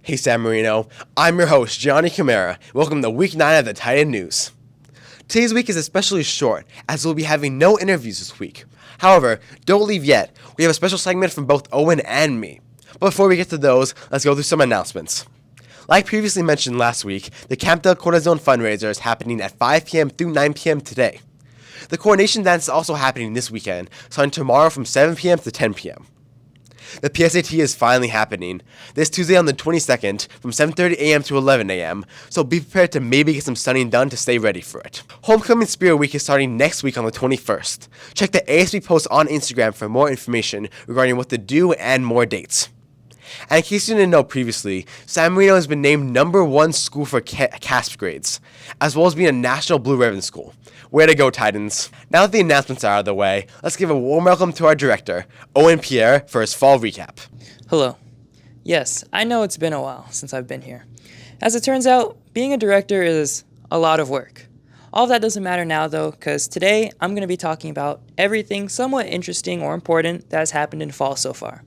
Hey San Marino, I'm your host, Gianni Camera. Welcome to Week 9 of the Titan News. Today's week is especially short, as we'll be having no interviews this week. However, don't leave yet. We have a special segment from both Owen and me. But before we get to those, let's go through some announcements. Like previously mentioned last week, the Camp Del Corazon fundraiser is happening at 5 p.m. through 9 p.m. today. The Coronation Dance is also happening this weekend, starting tomorrow from 7 p.m. to 10 p.m. The PSAT is finally happening this Tuesday on the 22nd from 7:30 a.m. to 11 a.m., so be prepared to maybe get some studying done to stay ready for it. Homecoming Spirit Week is starting next week on the 21st. Check the ASB post on Instagram for more information regarding what to do and more dates. And in case you didn't know previously, San Marino has been named #1 school for CASP grades, as well as being a National Blue Ribbon school. Way to go, Titans. Now that the announcements are out of the way, let's give a warm welcome to our director, Owen Pierre, for his fall recap. Hello. Yes, I know it's been a while since I've been here. As it turns out, being a director is a lot of work. All of that doesn't matter now, though, because today I'm going to be talking about everything somewhat interesting or important that has happened in fall so far.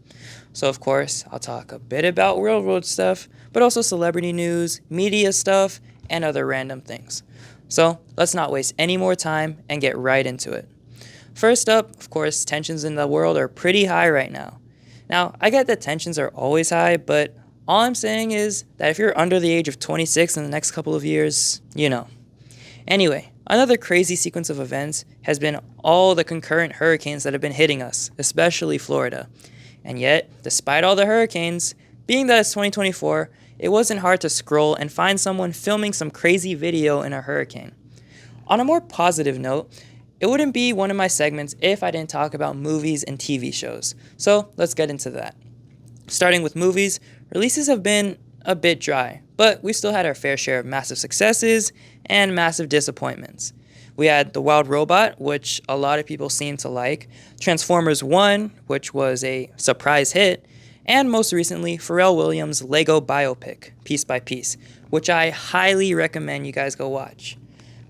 So, of course, I'll talk a bit about railroad stuff, but also celebrity news, media stuff, and other random things. So, let's not waste any more time and get right into it. First up, of course, tensions in the world are pretty high right now. Now, I get that tensions are always high, but all I'm saying is that if you're under the age of 26 in the next couple of years, you know. Anyway, another crazy sequence of events has been all the concurrent hurricanes that have been hitting us, especially Florida. And yet, despite all the hurricanes, being that it's 2024, it wasn't hard to scroll and find someone filming some crazy video in a hurricane. On a more positive note, it wouldn't be one of my segments if I didn't talk about movies and TV shows. So let's get into that. Starting with movies, releases have been a bit dry, but we still had our fair share of massive successes and massive disappointments. We had The Wild Robot, which a lot of people seem to like, Transformers 1, which was a surprise hit, and most recently, Pharrell Williams' Lego biopic, Piece by Piece, which I highly recommend you guys go watch.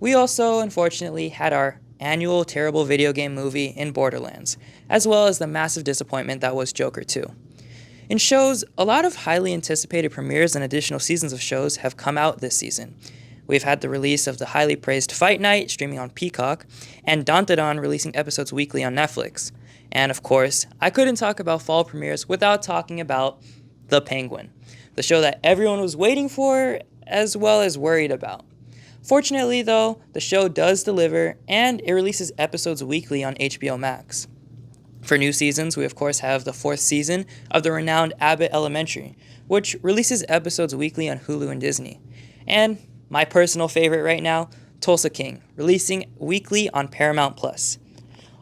We also, unfortunately, had our annual terrible video game movie in Borderlands, as well as the massive disappointment that was Joker 2. In shows, a lot of highly anticipated premieres and additional seasons of shows have come out this season. We've had the release of the highly praised Fight Night streaming on Peacock, and Dantedon releasing episodes weekly on Netflix. And of course, I couldn't talk about fall premieres without talking about The Penguin, the show that everyone was waiting for as well as worried about. Fortunately though, the show does deliver, and it releases episodes weekly on HBO Max. For new seasons, we of course have the 4th season of the renowned Abbott Elementary, which releases episodes weekly on Hulu and Disney. And my personal favorite right now, Tulsa King, releasing weekly on Paramount+.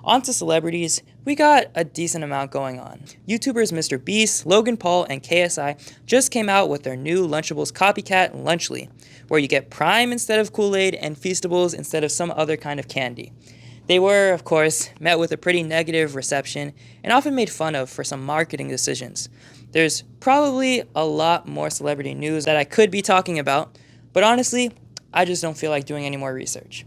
On to celebrities, we got a decent amount going on. YouTubers Mr. Beast, Logan Paul, and KSI just came out with their new Lunchables copycat, Lunchly, where you get Prime instead of Kool-Aid and Feastables instead of some other kind of candy. They were, of course, met with a pretty negative reception and often made fun of for some marketing decisions. There's probably a lot more celebrity news that I could be talking about, but honestly, I just don't feel like doing any more research.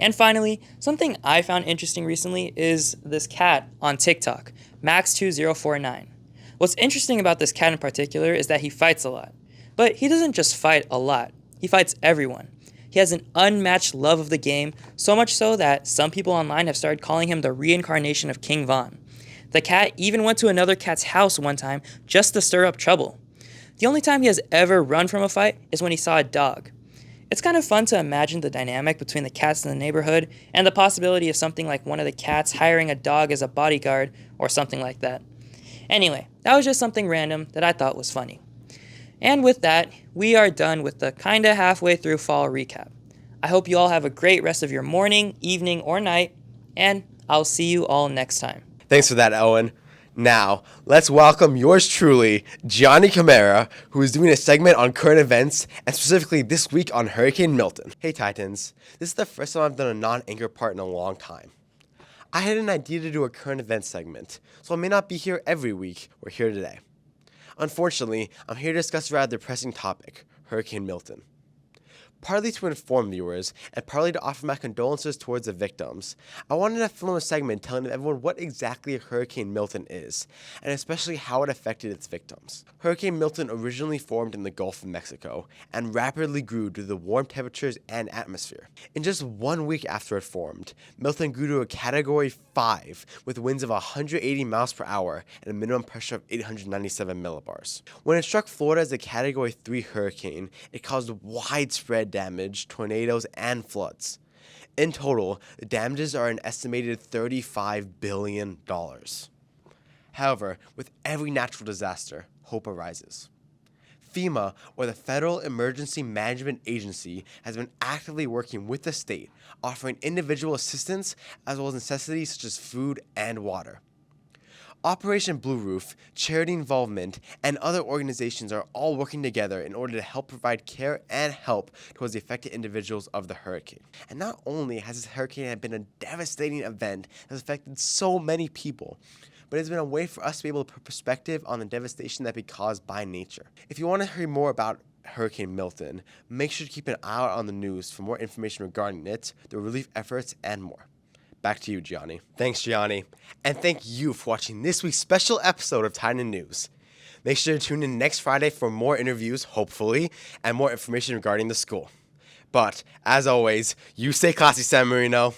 And finally, something I found interesting recently is this cat on TikTok, Max2049. What's interesting about this cat in particular is that he fights a lot. But he doesn't just fight a lot, he fights everyone. He has an unmatched love of the game, so much so that some people online have started calling him the reincarnation of King Von. The cat even went to another cat's house one time just to stir up trouble. The only time he has ever run from a fight is when he saw a dog. It's kind of fun to imagine the dynamic between the cats in the neighborhood and the possibility of something like one of the cats hiring a dog as a bodyguard or something like that. Anyway, that was just something random that I thought was funny. And with that, we are done with the kinda halfway through fall recap. I hope you all have a great rest of your morning, evening, or night, and I'll see you all next time. Thanks for that, Owen. Now, let's welcome yours truly, Gianni Camera, who is doing a segment on current events, and specifically this week on Hurricane Milton. Hey Titans, this is the first time I've done a non-anchor part in a long time. I had an idea to do a current events segment, so I may not be here every week. We're here today. Unfortunately, I'm here to discuss a rather depressing topic, Hurricane Milton. Partly to inform viewers, and partly to offer my condolences towards the victims, I wanted to film a segment telling everyone what exactly Hurricane Milton is, and especially how it affected its victims. Hurricane Milton originally formed in the Gulf of Mexico, and rapidly grew due to the warm temperatures and atmosphere. In just 1 week after it formed, Milton grew to a Category 5, with winds of 180 miles per hour and a minimum pressure of 897 millibars. When it struck Florida as a Category 3 hurricane, it caused widespread damage, tornadoes, and floods. In total, the damages are an estimated $35 billion. However, with every natural disaster, hope arises. FEMA, or the Federal Emergency Management Agency, has been actively working with the state, offering individual assistance as well as necessities such as food and water. Operation Blue Roof, charity involvement, and other organizations are all working together in order to help provide care and help towards the affected individuals of the hurricane. And not only has this hurricane been a devastating event that has affected so many people, but it's been a way for us to be able to put perspective on the devastation that be caused by nature. If you want to hear more about Hurricane Milton, make sure to keep an eye out on the news for more information regarding it, the relief efforts, and more. Back to you, Gianni. Thanks, Gianni. And thank you for watching this week's special episode of Tidal News. Make sure to tune in next Friday for more interviews, hopefully, and more information regarding the school. But, as always, you stay classy, San Marino.